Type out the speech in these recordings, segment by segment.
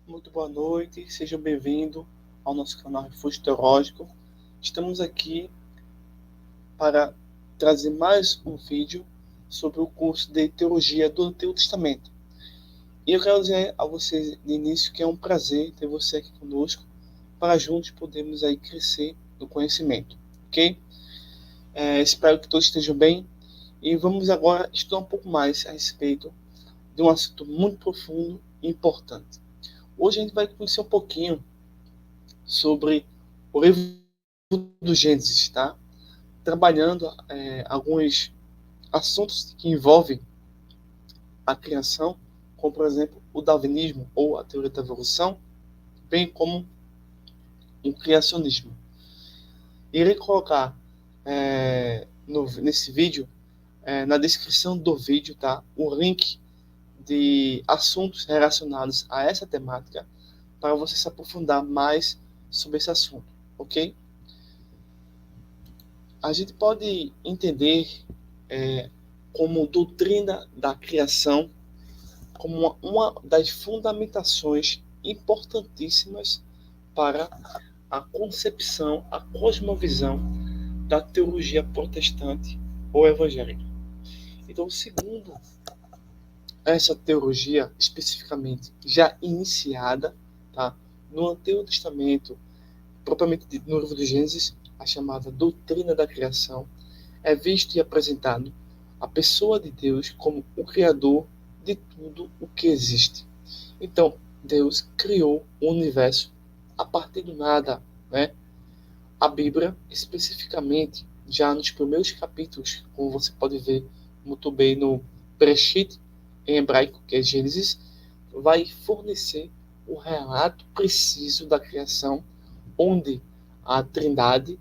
Muito boa noite, sejam bem-vindos ao nosso canal Refúgio Teológico. Estamos aqui para trazer mais um vídeo sobre o curso de Teologia do Antigo Testamento. E eu quero dizer a vocês de início que é um prazer ter você aqui conosco para juntos podermos aí crescer no conhecimento, ok? Espero que todos estejam bem e vamos agora estudar um pouco mais a respeito de um assunto muito profundo e importante. Hoje a gente vai conhecer um pouquinho sobre o livro do Gênesis, tá? Trabalhando alguns assuntos que envolvem a criação, como por exemplo o darwinismo ou a teoria da evolução, bem como o criacionismo. Irei colocar nesse vídeo, na descrição do vídeo, tá? O link de assuntos relacionados a essa temática para você se aprofundar mais sobre esse assunto, ok? A gente pode entender como doutrina da criação como uma das fundamentações importantíssimas para a concepção, a cosmovisão da teologia protestante ou evangélica. Então, segundo essa teologia especificamente já iniciada, tá, no Antigo Testamento, propriamente dito no livro do Gênesis, a chamada doutrina da criação, é visto e apresentado a pessoa de Deus como o criador de tudo o que existe. Então, Deus criou o universo a partir do nada, né? A Bíblia, especificamente, já nos primeiros capítulos, como você pode ver muito bem no Bereshit, em hebraico, que é Gênesis, vai fornecer o relato preciso da criação, onde a Trindade,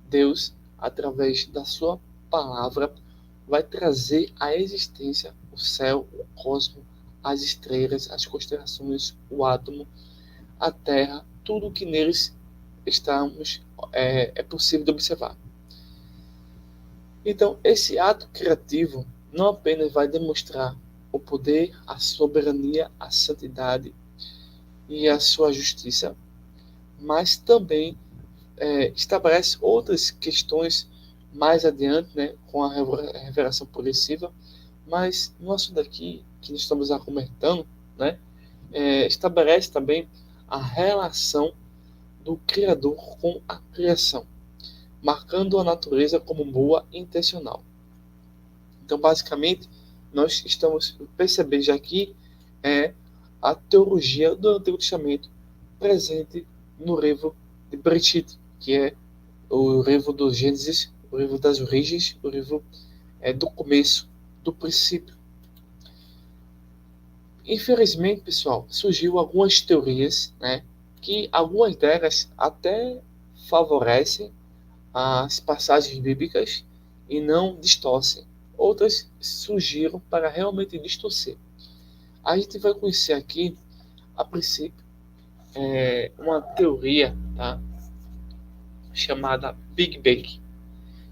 Deus, através da sua palavra, vai trazer à existência o céu, o cosmos, as estrelas, as constelações, o átomo, a Terra, tudo o que neles é possível de observar. Então, esse ato criativo não apenas vai demonstrar o poder, a soberania, a santidade e a sua justiça, mas também estabelece outras questões mais adiante, né, com a revelação progressiva, mas no assunto aqui que nós estamos argumentando, né, estabelece também a relação do Criador com a criação, marcando a natureza como boa e intencional. Então, basicamente, nós estamos percebendo já aqui a teologia do Antigo Testamento presente no livro de Bereshit, que é o livro do Gênesis, o livro das origens, o livro do começo, do princípio. Infelizmente, pessoal, surgiu algumas teorias, né, que algumas delas até favorecem as passagens bíblicas e não distorcem. Outras surgiram para realmente distorcer. A gente vai conhecer aqui, a princípio, uma teoria, tá, chamada Big Bang.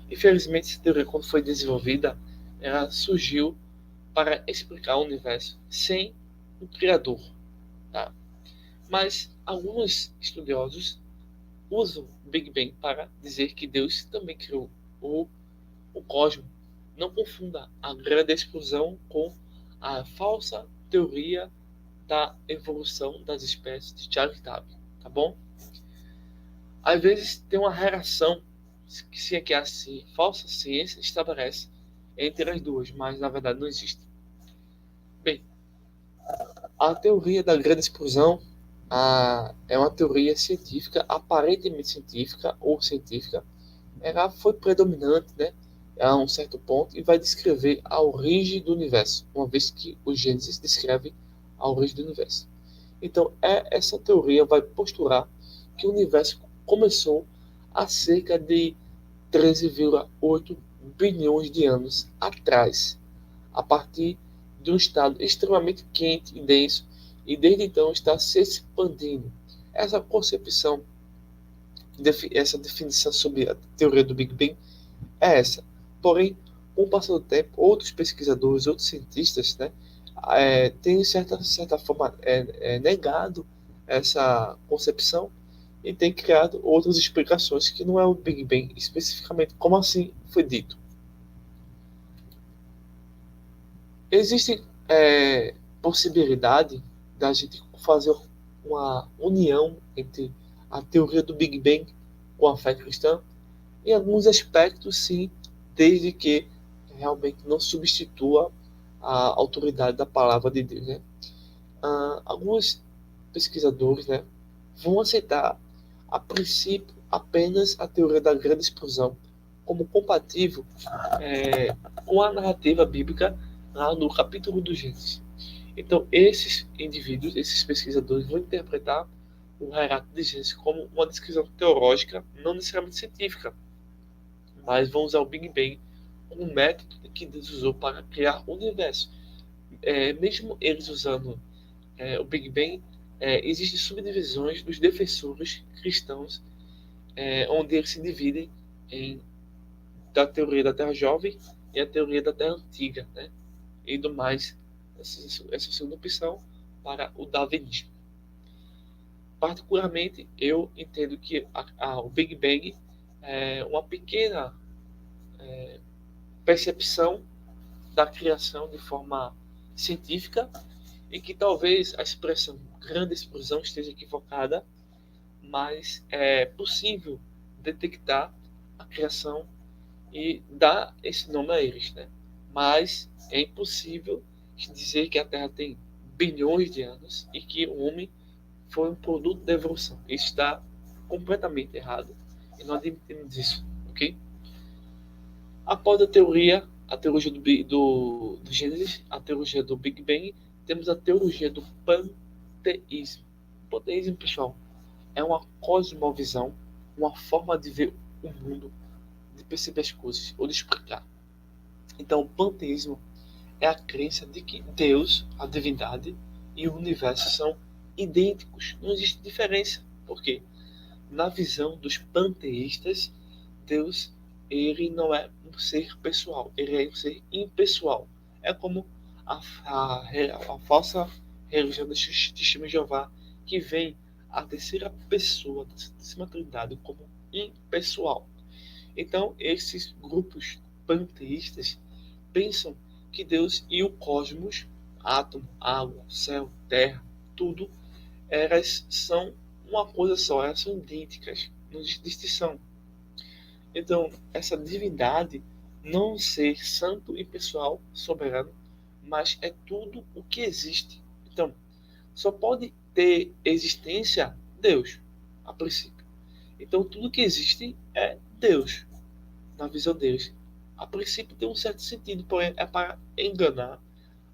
Infelizmente, essa teoria, quando foi desenvolvida, ela surgiu para explicar o universo sem um criador, tá? Mas alguns estudiosos usam o Big Bang para dizer que Deus também criou o cosmos. Não confunda a grande explosão com a falsa teoria da evolução das espécies de Charles Darwin, tá bom? Às vezes tem uma relação que a falsa ciência estabelece entre as duas, mas na verdade não existe. Bem, a teoria da grande explosão é uma teoria científica, aparentemente científica ou científica. Ela foi predominante, né, a um certo ponto, e vai descrever a origem do universo, uma vez que o Gênesis descreve a origem do universo. Então, essa teoria vai postular que o universo começou há cerca de 13,8 bilhões de anos atrás, a partir de um estado extremamente quente e denso, e desde então está se expandindo. Essa concepção, essa definição sobre a teoria do Big Bang é essa. Porém, com o passar do tempo, outros pesquisadores, outros cientistas, né, têm, de certa forma, negado essa concepção e tem criado outras explicações que não é o Big Bang especificamente, como assim foi dito. Existe possibilidade da gente fazer uma união entre a teoria do Big Bang com a fé cristã? Em alguns aspectos, sim, desde que realmente não substitua a autoridade da palavra de Deus, né? Alguns pesquisadores, né, vão aceitar, a princípio, apenas a teoria da grande explosão como compatível com a narrativa bíblica lá no capítulo do Gênesis. Então, esses indivíduos, esses pesquisadores, vão interpretar o relato de Gênesis como uma descrição teológica, não necessariamente científica, mas vão usar o Big Bang como um método que Deus usou para criar o universo. Mesmo eles usando o Big Bang, existem subdivisões dos defensores cristãos, onde eles se dividem em da teoria da Terra Jovem e a teoria da Terra Antiga, né? Indo mais essa segunda opção para o darwinismo. Particularmente, eu entendo que o Big Bang é uma pequena percepção da criação de forma científica e que talvez a expressão grande explosão esteja equivocada, mas é possível detectar a criação e dar esse nome a eles, né? Mas é impossível dizer que a Terra tem bilhões de anos e que o homem foi um produto da evolução. Isso está completamente errado e nós admitimos isso, ok? Após a teologia do Gênesis, a teologia do Big Bang, temos a teologia do panteísmo. O panteísmo, pessoal, é uma cosmovisão, uma forma de ver o mundo, de perceber as coisas ou de explicar. Então, o panteísmo é a crença de que Deus, a divindade e o universo são idênticos, não existe diferença. Por quê? Na visão dos panteístas, Deus ele não é um ser pessoal, ele é um ser impessoal. É como a falsa religião dos testemunhos de Jeová, que vem a terceira pessoa da Santíssima Trindade como impessoal. Então, esses grupos panteístas pensam que Deus e o cosmos, átomo, água, céu, terra, tudo, elas são uma coisa só, elas são idênticas, não existe distinção. Então, essa divindade não ser santo e pessoal, soberano, mas é tudo o que existe. Então, só pode ter existência Deus, a princípio. Então, tudo que existe é Deus, na visão deles. A princípio tem um certo sentido, porém é para enganar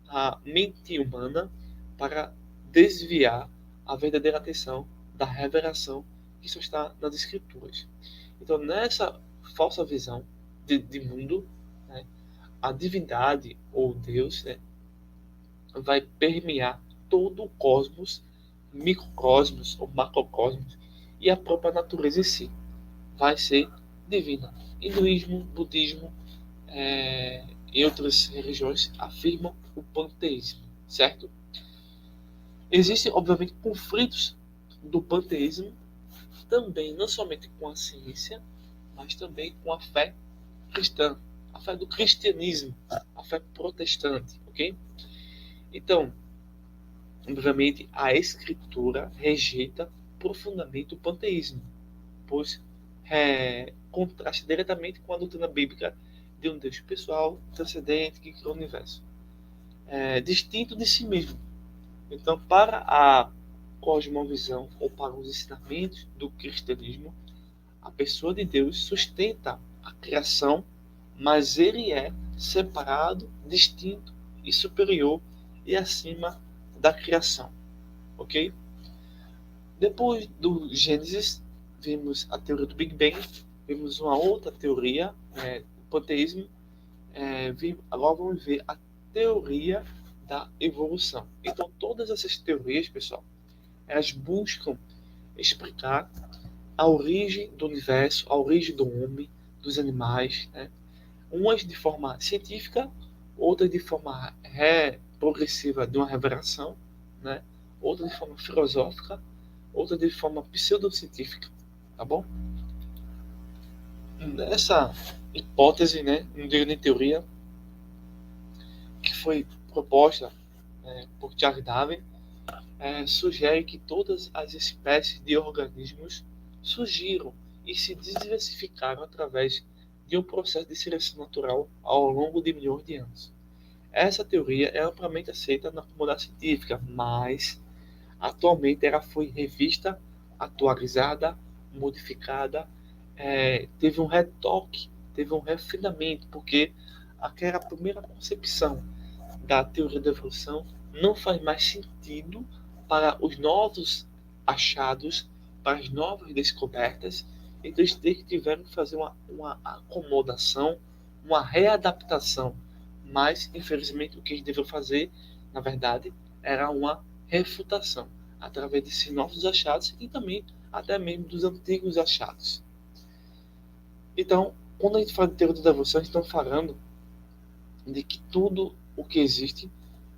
a mente humana, para desviar a verdadeira atenção da revelação que só está nas Escrituras. Então, nessa falsa visão de mundo, né, a divindade ou Deus, né, vai permear todo o cosmos, microcosmos ou macrocosmos, e a própria natureza em si vai ser divina. Hinduísmo, budismo e outras religiões afirmam o panteísmo, certo? Existem, obviamente, conflitos do panteísmo também, não somente com a ciência, mas também com a fé cristã, a fé do cristianismo, a fé protestante, ok? Então, obviamente, a escritura rejeita profundamente o panteísmo, pois contrasta diretamente com a doutrina bíblica de um Deus pessoal, transcendente, que criou o universo, distinto de si mesmo. Então, para a cosmovisão ou para os ensinamentos do cristianismo, a pessoa de Deus sustenta a criação, mas ele é separado, distinto e superior e acima da criação, ok? Depois do Gênesis, vimos a teoria do Big Bang, vimos uma outra teoria, o panteísmo. Agora vamos ver a teoria da evolução. Então, todas essas teorias, pessoal, elas buscam explicar a origem do universo, a origem do homem, dos animais, né? Umas de forma científica, outras de forma progressiva de uma revelação, né? Outras de forma filosófica, outra de forma pseudocientífica, tá bom? Nessa hipótese, né, não digo nem teoria, que foi proposta por Charles Darwin, sugere que todas as espécies de organismos surgiram e se diversificaram através de um processo de seleção natural ao longo de milhões de anos. Essa teoria é amplamente aceita na comunidade científica, mas atualmente ela foi revista, atualizada, modificada, teve um retoque, teve um refinamento, porque aquela primeira concepção da teoria da evolução não faz mais sentido para os novos achados, para as novas descobertas. Então eles tiveram que fazer uma acomodação, uma readaptação. Mas, infelizmente, o que eles deveriam fazer, na verdade, era uma refutação, através desses novos achados e também até mesmo dos antigos achados. Então, quando a gente fala de teoria da evolução, a gente está falando de que tudo o que existe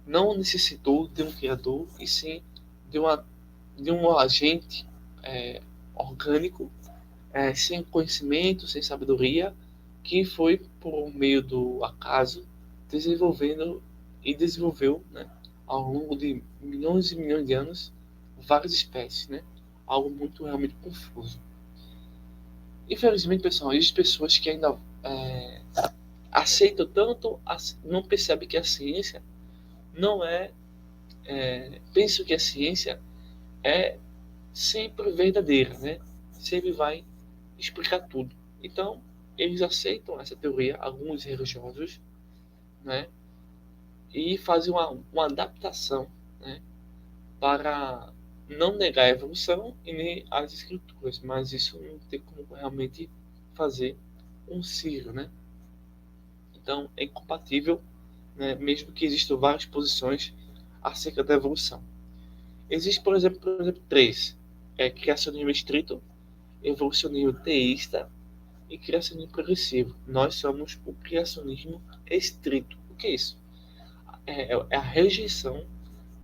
não necessitou de um criador, e sim de um agente orgânico, sem conhecimento, sem sabedoria, que foi, por meio do acaso, desenvolvendo e desenvolveu, né, ao longo de milhões e milhões de anos, várias espécies, né? Algo muito realmente confuso. Infelizmente, pessoal, existem pessoas que ainda aceitam tanto, não percebem que a ciência não penso que a ciência é sempre verdadeira, né? Sempre vai explicar tudo. Então, eles aceitam essa teoria, alguns religiosos, né? E fazem uma adaptação, né? Para não negar a evolução e nem as escrituras, mas isso não tem como realmente fazer um Ciro, né? Então, é incompatível, né? Mesmo que existam várias posições acerca da evolução. Existe, por exemplo, três: criacionismo estrito, evolucionismo teísta e criacionismo progressivo. Nós somos o criacionismo estrito. O que é isso? É a rejeição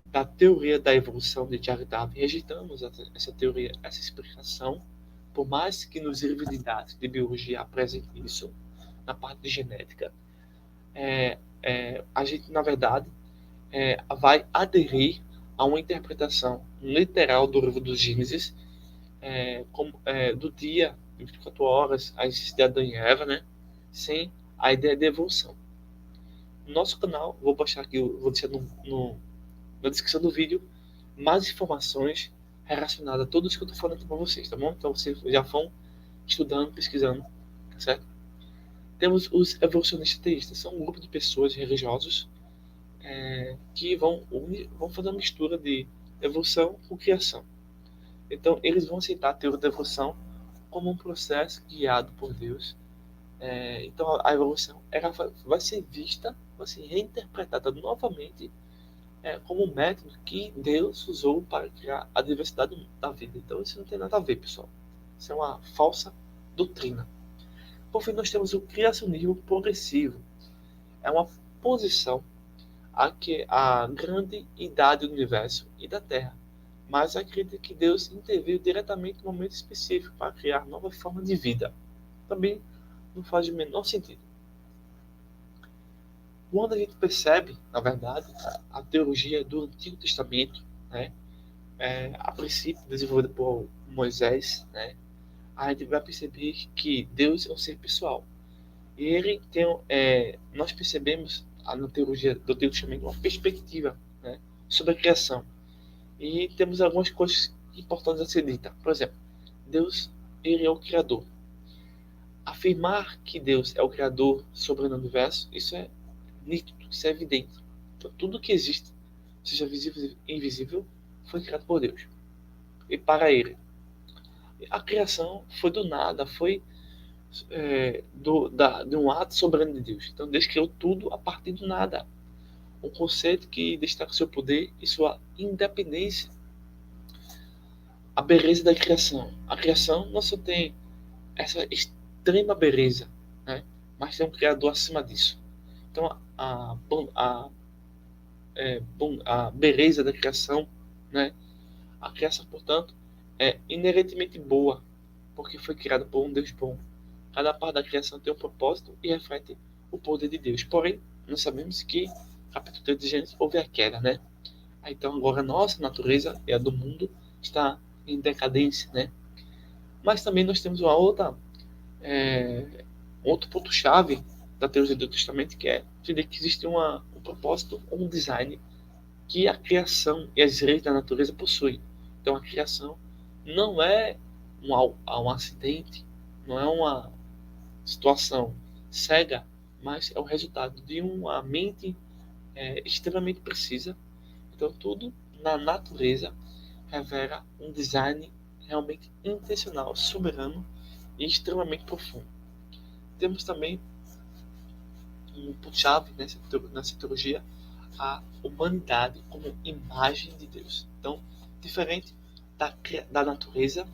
da teoria da evolução de Charles Darwin. Rejeitamos essa teoria, essa explicação, por mais que nos livros didáticos de biologia apresente isso, na parte de genética. A gente, na verdade, vai aderir a uma interpretação literal do livro do Gênesis, do dia, 24 horas, a existência de Adão e Eva, né? Sem a ideia de evolução. No nosso canal, vou postar aqui, vou deixar na descrição do vídeo mais informações relacionadas a tudo isso que eu estou falando aqui para vocês, tá bom? Então vocês já vão estudando, pesquisando, tá certo? Temos os evolucionistas teístas, são um grupo de pessoas religiosos que vão fazer uma mistura de evolução com criação. Então, eles vão aceitar a teoria da evolução como um processo guiado por Deus. Então, a evolução vai ser vista, vai ser reinterpretada novamente como um método que Deus usou para criar a diversidade da vida. Então, isso não tem nada a ver, pessoal. Isso é uma falsa doutrina. Por fim, nós temos o criacionismo progressivo. É uma posição a que a grande idade do universo e da Terra, mas acredita que Deus interveio diretamente no momento específico para criar nova forma de vida. Também não faz o menor sentido. Quando a gente percebe, na verdade, a teologia do Antigo Testamento, né, a princípio desenvolvida por Moisés, né, a gente vai perceber que Deus é um ser pessoal. E ele tem, nós percebemos na teologia do Antigo Testamento uma perspectiva, né, sobre a criação. E temos algumas coisas importantes a ser ditas. Por exemplo, Deus, ele é o Criador. Afirmar que Deus é o Criador soberano do universo, isso é nítido, isso é evidente. Então, tudo que existe, seja visível e invisível, foi criado por Deus. E para Ele. A criação foi do nada, foi de um ato soberano de Deus. Então, Deus criou tudo a partir do nada. Um conceito que destaca seu poder e sua independência. A beleza da criação. A criação não só tem essa extrema beleza, né? Mas tem um Criador acima disso. Então, a beleza da criação, né? A criação, portanto, é inerentemente boa, porque foi criada por um Deus bom. Cada parte da criação tem um propósito e reflete o poder de Deus. Porém, nós sabemos que, capítulo 3 de Gênesis, houve a queda, né? Então agora a nossa natureza e a do mundo está em decadência, né? Mas também nós temos uma outra, outro ponto-chave da teologia do Testamento, que é entender que existe um propósito, um design que a criação e as leis da natureza possuem. Então a criação não é um acidente, não é uma situação cega, mas é o resultado de uma mente extremamente precisa. Então tudo na natureza revela um design realmente intencional, soberano e extremamente profundo. Temos também um ponto-chave nessa teologia, a humanidade como imagem de Deus. Então, diferente da natureza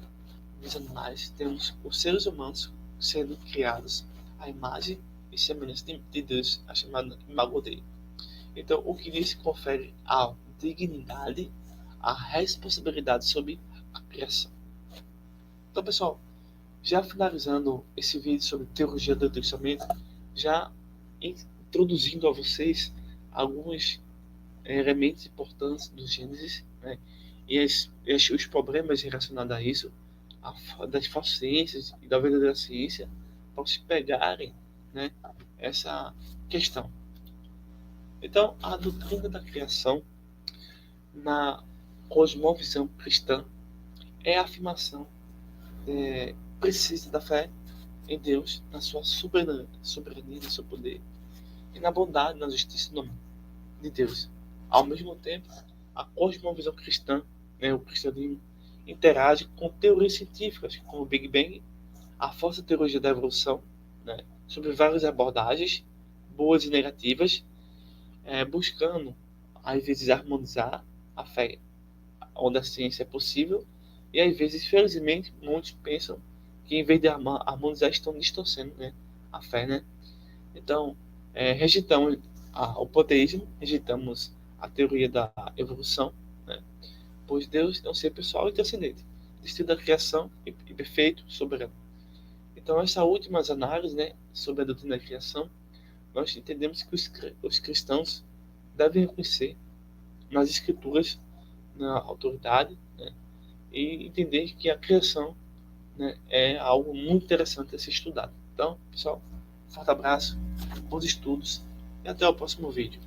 dos animais, temos os seres humanos sendo criados à imagem e semelhança de Deus, a chamada imago Dei. Então, o que lhes confere a dignidade, a responsabilidade sobre a criação. Então, pessoal, já finalizando esse vídeo sobre teologia do pensamento, já introduzindo a vocês alguns elementos importantes do Gênesis, né? Os problemas relacionados a isso, das falsas ciências e da verdadeira ciência, para se pegarem, né, essa questão. Então, a doutrina da criação na cosmovisão cristã é a afirmação precisa da fé em Deus, na sua soberania, no seu poder, e na bondade, na justiça de Deus. Ao mesmo tempo, a cosmovisão cristã, né, o cristianismo, interage com teorias científicas, como o Big Bang, a falsa teologia da evolução, né, sobre várias abordagens, boas e negativas, buscando, às vezes, harmonizar a fé onde a ciência é possível, e às vezes, felizmente, muitos pensam que em vez de harmonizar, estão distorcendo, né, a fé, né? Então, rejeitamos o panteísmo, rejeitamos a teoria da evolução, né? Pois Deus é um ser pessoal e transcendente, distinto da criação e perfeito, soberano. Então, essas últimas análises, né, sobre a doutrina da criação, nós entendemos que os cristãos devem reconhecer nas escrituras, na autoridade, né, e entender que a criação, né, é algo muito interessante a ser estudado. Então, pessoal, forte abraço, bons estudos e até o próximo vídeo.